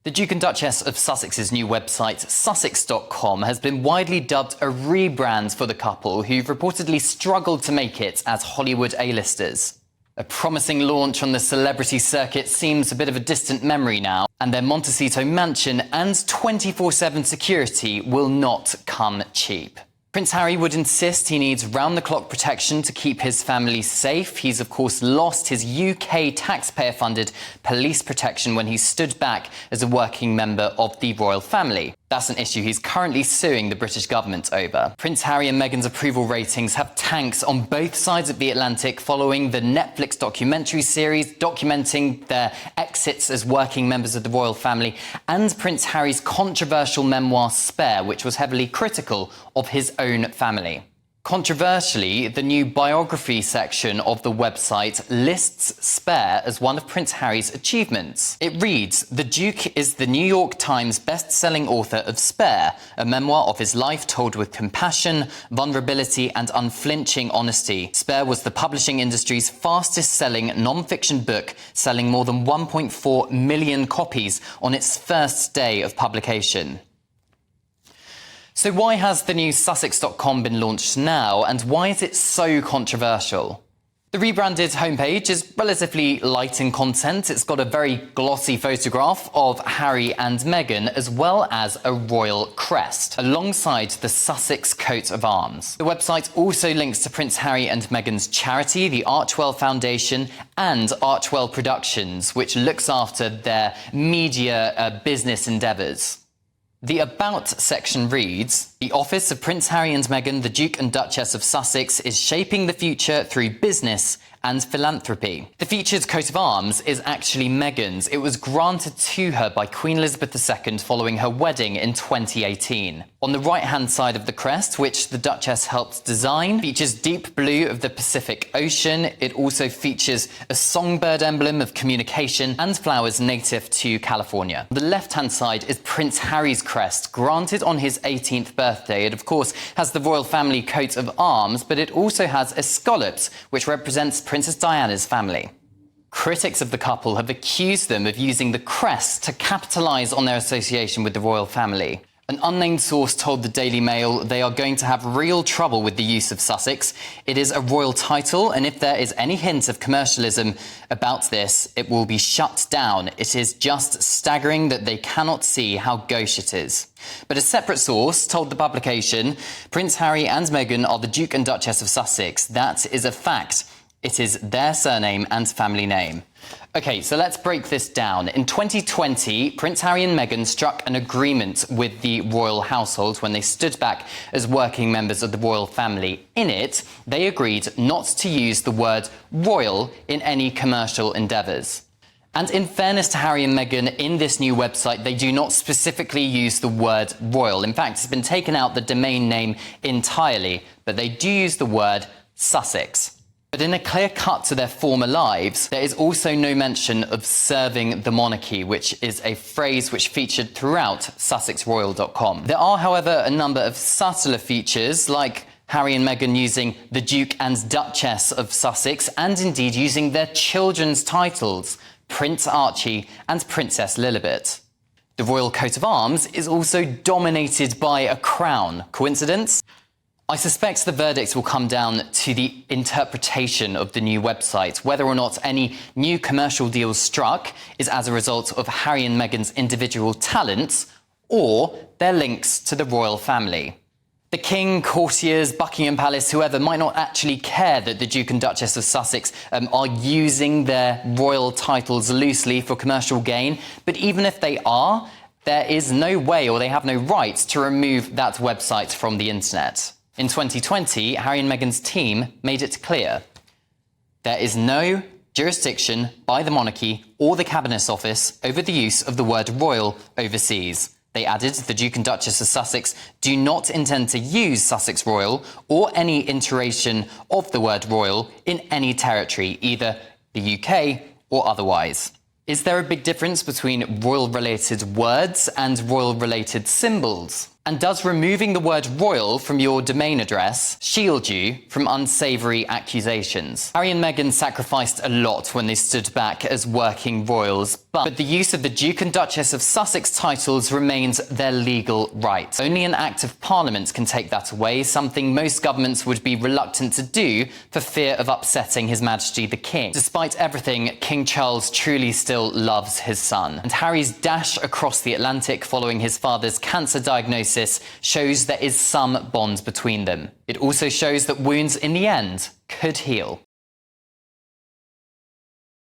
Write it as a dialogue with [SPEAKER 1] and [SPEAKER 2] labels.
[SPEAKER 1] The Duke and Duchess of Sussex's new website, Sussex.com, has been widely dubbed a rebrand for the couple, who've reportedly struggled to make it as Hollywood A-listers. A promising launch on the celebrity circuit seems a bit of a distant memory now, and their Montecito mansion and 24/7 security will not come cheap. Prince Harry would insist he needs round-the-clock protection to keep his family safe. He's, of course, lost his UK taxpayer-funded police protection when he stood back as a working member of the royal family. That's an issue he's currently suing the British government over. Prince Harry and Meghan's approval ratings have tanked on both sides of the Atlantic following the Netflix documentary series documenting their exits as working members of the royal family, and Prince Harry's controversial memoir Spare, which was heavily critical of his own family. Controversially, the new biography section of the website lists Spare as one of Prince Harry's achievements. It reads, "The Duke is the New York Times best-selling author of Spare, a memoir of his life told with compassion, vulnerability and unflinching honesty. Spare was the publishing industry's fastest-selling non-fiction book, selling more than 1.4 million copies on its first day of publication." So why has the new Sussex.com been launched now, and why is it so controversial? The rebranded homepage is relatively light in content. It's got a very glossy photograph of Harry and Meghan, as well as a royal crest, alongside the Sussex coat of arms. The website also links to Prince Harry and Meghan's charity, the Archewell Foundation, and Archewell Productions, which looks after their media business endeavours. The About section reads, "The office of Prince Harry and Meghan, the Duke and Duchess of Sussex, is shaping the future through business and philanthropy." The featured coat of arms is actually Meghan's. It was granted to her by Queen Elizabeth II following her wedding in 2018. On the right-hand side of the crest, which the Duchess helped design, features deep blue of the Pacific Ocean. It also features a songbird emblem of communication and flowers native to California. On the left-hand side is Prince Harry's crest, granted on his 18th birthday. It, of course, has the royal family coat of arms, but it also has a scallop, which represents Princess Diana's family. Critics of the couple have accused them of using the crest to capitalise on their association with the royal family. An unnamed source told the Daily Mail they are going to have real trouble with the use of Sussex. It is a royal title, and if there is any hint of commercialism about this, it will be shut down. It is just staggering that they cannot see how gauche it is. But a separate source told the publication, Prince Harry and Meghan are the Duke and Duchess of Sussex. That is a fact. It is their surname and family name. OK, so let's break this down. In 2020, Prince Harry and Meghan struck an agreement with the royal household when they stood back as working members of the royal family. In it, they agreed not to use the word royal in any commercial endeavours. And in fairness to Harry and Meghan, in this new website, they do not specifically use the word royal. In fact, it's been taken out the domain name entirely, but they do use the word Sussex. But in a clear cut to their former lives, there is also no mention of serving the monarchy, which is a phrase which featured throughout SussexRoyal.com. There are, however, a number of subtler features, like Harry and Meghan using the Duke and Duchess of Sussex, and indeed using their children's titles, Prince Archie and Princess Lilibet. The royal coat of arms is also dominated by a crown. Coincidence? I suspect the verdict will come down to the interpretation of the new website. Whether or not any new commercial deals struck is as a result of Harry and Meghan's individual talents or their links to the royal family. The King, courtiers, Buckingham Palace, whoever, might not actually care that the Duke and Duchess of Sussex are using their royal titles loosely for commercial gain. But even if they are, there is no way, or they have no right, to remove that website from the internet. In 2020, Harry and Meghan's team made it clear there is no jurisdiction by the monarchy or the Cabinet Office over the use of the word royal overseas. They added the Duke and Duchess of Sussex do not intend to use Sussex Royal or any iteration of the word royal in any territory, either the UK or otherwise. Is there a big difference between royal-related words and royal-related symbols? And does removing the word royal from your domain address shield you from unsavoury accusations? Harry and Meghan sacrificed a lot when they stood back as working royals, but the use of the Duke and Duchess of Sussex titles remains their legal right. Only an Act of Parliament can take that away, something most governments would be reluctant to do for fear of upsetting His Majesty the King. Despite everything, King Charles truly still loves his son. And Harry's dash across the Atlantic following his father's cancer diagnosis shows there is some bond between them. It also shows that wounds, in the end, could heal.